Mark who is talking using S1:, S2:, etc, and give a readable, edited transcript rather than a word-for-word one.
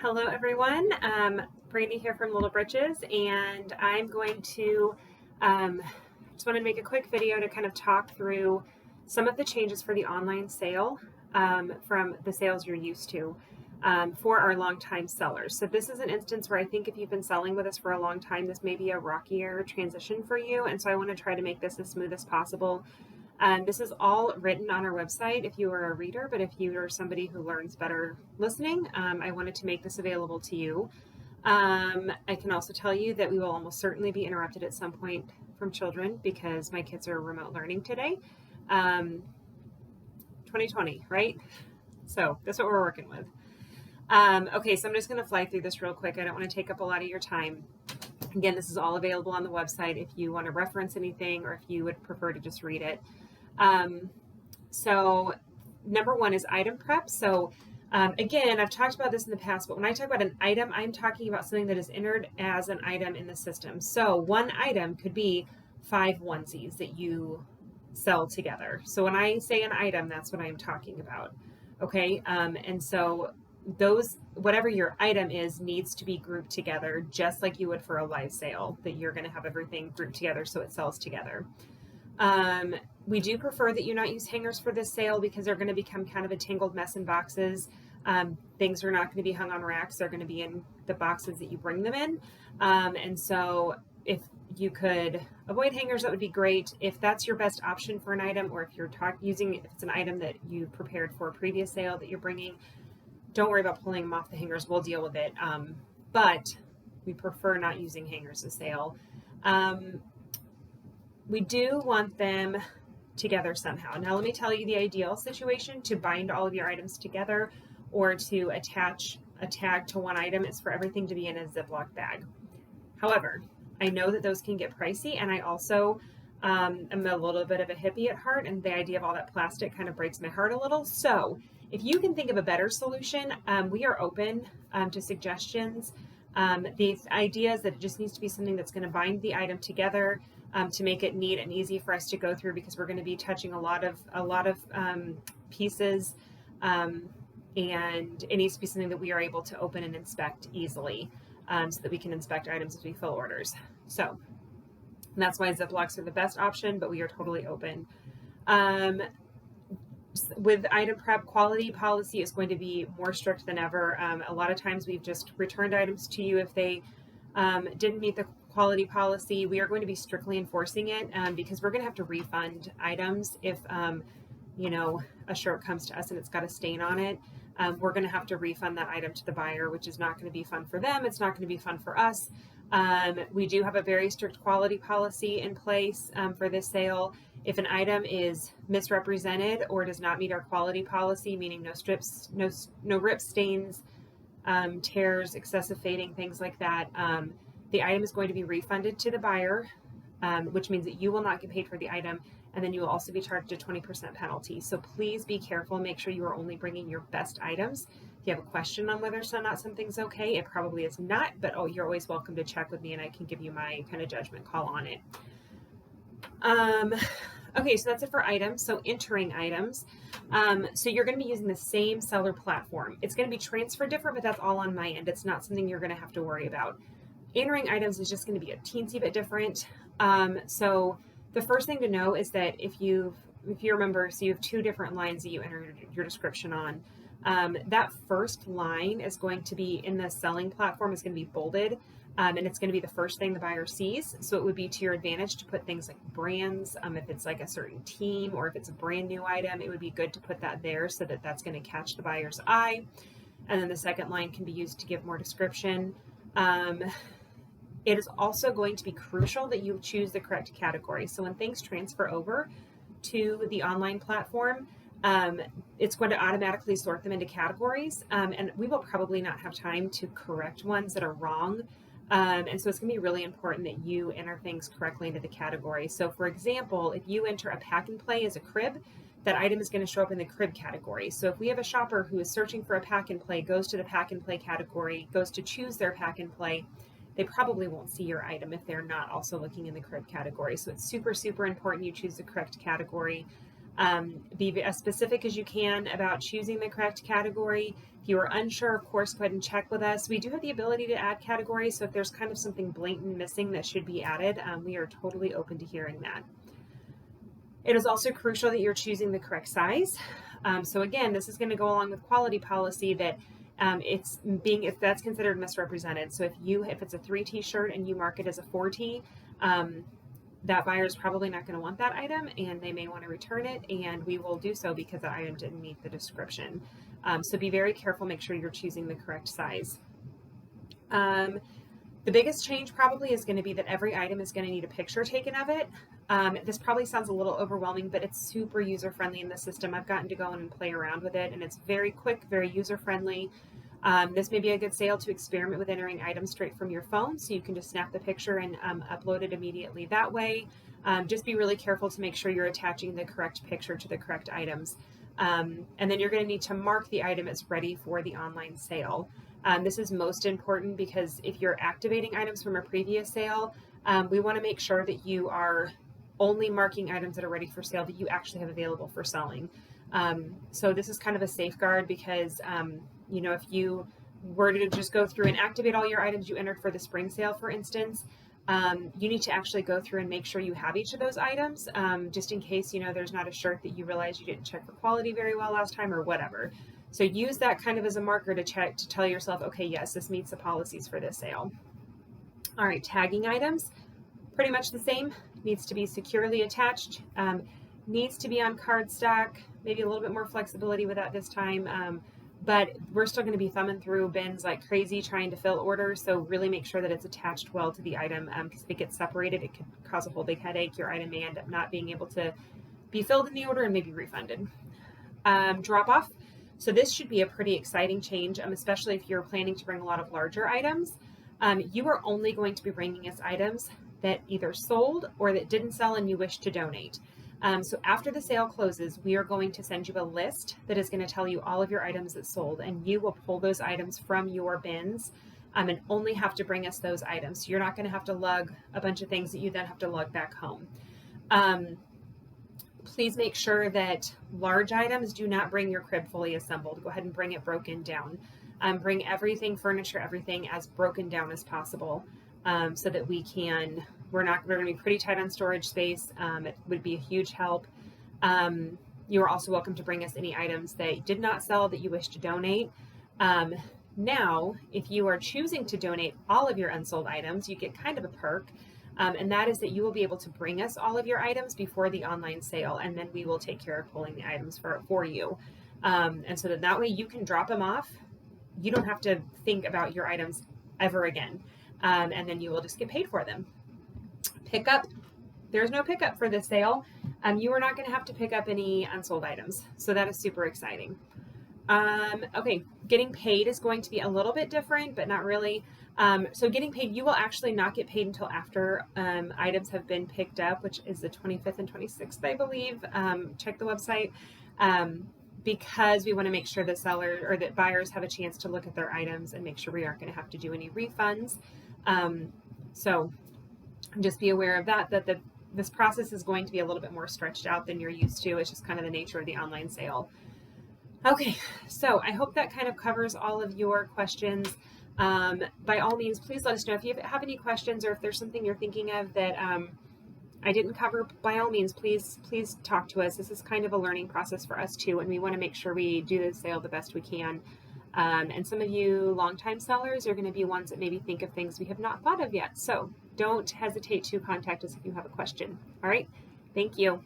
S1: Hello everyone, Brandy here from Little Britches, and I'm going to just want to make a quick video to kind of talk through some of the changes for the online sale from the sales you're used to for our longtime sellers. So this is an instance where I think if you've been selling with us for a long time, this may be a rockier transition for you, and so I want to try to make this as smooth as possible. This is all written on our website if you are a reader, but if you are somebody who learns better listening, I wanted to make this available to you. I can also tell you that we will almost certainly be interrupted at some point from children because my kids are remote learning today. 2020, right? So that's what we're working with. Okay, so I'm just going to fly through this real quick. I don't want to take up a lot of your time. Again, this is all available on the website if you want to reference anything or if you would prefer to just read it. So number one is item prep. So again, I've talked about this in the past, but when I talk about an item, I'm talking about something that is entered as an item in the system. So one item could be 5 onesies that you sell together. So when I say an item, that's what I'm talking about. Okay. And so those, whatever your item is, needs to be grouped together just like you would for a live sale, that you're going to have everything grouped together so it sells together. We do prefer that you not use hangers for this sale because they're going to become kind of a tangled mess in boxes. Things are not going to be hung on racks. They're going to be in the boxes that you bring them in. And so if you could avoid hangers, that would be great. If that's your best option for an item, or if you're if it's an item that you prepared for a previous sale that you're bringing, don't worry about pulling them off the hangers. We'll deal with it. But we prefer not using hangers to sale. We do want them together somehow. Now, let me tell you the ideal situation to bind all of your items together or to attach a tag to one item is for everything to be in a Ziploc bag. However, I know that those can get pricey, and I also am a little bit of a hippie at heart, and the idea of all that plastic kind of breaks my heart a little. So if you can think of a better solution, we are open to suggestions. The idea is that it just needs to be something that's going to bind the item together to make it neat and easy for us to go through, because we're going to be touching a lot of pieces, and it needs to be something that we are able to open and inspect easily, so that we can inspect items as we fill orders. So that's why Ziplocs are the best option, but we are totally open. With item prep, quality policy is going to be more strict than ever. A lot of times we've just returned items to you if they didn't meet the quality policy. We are going to be strictly enforcing it because we're going to have to refund items if a shirt comes to us and it's got a stain on it. We're going to have to refund that item to the buyer, which is not going to be fun for them. It's not going to be fun for us. We do have a very strict quality policy in place for this sale. If an item is misrepresented or does not meet our quality policy, meaning no strips, no rips, stains, tears, excessive fading, things like that, the item is going to be refunded to the buyer, which means that you will not get paid for the item, and then you will also be charged a 20% penalty. So please be careful. Make sure you are only bringing your best items. If you have a question on whether or not something's okay, it probably is not, but you're always welcome to check with me and I can give you my kind of judgment call on it. Okay, so that's it for items. So entering items. So you're going to be using the same seller platform. It's going to be transfer different, but that's all on my end. It's not something you're going to have to worry about. Entering items is just going to be a teensy bit different. So the first thing to know is that if you remember, so you have 2 different lines that you enter your description on. That first line is going to be in the selling platform, is going to be bolded. And it's going to be the first thing the buyer sees. So it would be to your advantage to put things like brands. If it's like a certain team or if it's a brand new item, it would be good to put that there so that that's going to catch the buyer's eye. And then the second line can be used to give more description. It is also going to be crucial that you choose the correct category. So when things transfer over to the online platform, it's going to automatically sort them into categories. And we will probably not have time to correct ones that are wrong. And so it's going to be really important that you enter things correctly into the category. So for example, if you enter a pack and play as a crib, that item is going to show up in the crib category. So if we have a shopper who is searching for a pack and play, goes to the pack and play category, goes to choose their pack and play, they probably won't see your item if they're not also looking in the crib category. So it's super, super important you choose the correct category. Be as specific as you can about choosing the correct category. If you are unsure, of course, go ahead and check with us. We do have the ability to add categories, so if there's kind of something blatant missing that should be added, we are totally open to hearing that. It is also crucial that you're choosing the correct size. So again, this is going to go along with quality policy that if that's considered misrepresented. So if it's a 3T shirt and you mark it as a 4T, that buyer is probably not going to want that item, and they may want to return it, and we will do so because the item didn't meet the description. So be very careful, make sure you're choosing the correct size. The biggest change probably is going to be that every item is going to need a picture taken of it. This probably sounds a little overwhelming, but it's super user-friendly in the system. I've gotten to go in and play around with it, and it's very quick, very user-friendly. This may be a good sale to experiment with entering items straight from your phone, so you can just snap the picture and upload it immediately that way. Just be really careful to make sure you're attaching the correct picture to the correct items. And then you're going to need to mark the item as ready for the online sale. This is most important because if you're activating items from a previous sale, we want to make sure that you are only marking items that are ready for sale that you actually have available for selling. So this is kind of a safeguard because, if you were to just go through and activate all your items you entered for the spring sale, for instance, you need to actually go through and make sure you have each of those items, just in case, there's not a shirt that you realize you didn't check for quality very well last time or whatever. So use that kind of as a marker to check, to tell yourself, okay, yes, this meets the policies for this sale. All right, tagging items, pretty much the same. Needs to be securely attached, needs to be on cardstock, maybe a little bit more flexibility with that this time. But we're still going to be thumbing through bins like crazy trying to fill orders. So really make sure that it's attached well to the item, because if it gets separated, it could cause a whole big headache. Your item may end up not being able to be filled in the order and maybe refunded. Drop off. So this should be a pretty exciting change, especially if you're planning to bring a lot of larger items. You are only going to be bringing us items that either sold or that didn't sell and you wish to donate. So after the sale closes, we are going to send you a list that is going to tell you all of your items that sold, and you will pull those items from your bins and only have to bring us those items. So you're not going to have to lug a bunch of things that you then have to lug back home. Please make sure that large items, do not bring your crib fully assembled. Go ahead and bring it broken down. Bring everything, furniture, everything as broken down as possible, so that we're going to be pretty tight on storage space. It would be a huge help. You are also welcome to bring us any items that did not sell that you wish to donate. Now, if you are choosing to donate all of your unsold items, you get kind of a perk. And that is that you will be able to bring us all of your items before the online sale, and then we will take care of pulling the items for you. And so that way you can drop them off. You don't have to think about your items ever again. And then you will just get paid for them. Pickup. There's no pickup for this sale. You are not going to have to pick up any unsold items. So that is super exciting. Okay, getting paid is going to be a little bit different, but not really. So getting paid, you will actually not get paid until after items have been picked up, which is the 25th and 26th, I believe. Check the website, because we want to make sure the seller or that buyers have a chance to look at their items and make sure we aren't going to have to do any refunds. So just be aware of that this process is going to be a little bit more stretched out than you're used to. It's just kind of the nature of the online sale. Okay, so I hope that kind of covers all of your questions. By all means, please let us know if you have any questions, or if there's something you're thinking of that I didn't cover. By all means, please talk to us. This is kind of a learning process for us too, and we want to make sure we do the sale the best we can. And some of you longtime sellers are going to be ones that maybe think of things we have not thought of yet. So don't hesitate to contact us if you have a question. All right, thank you.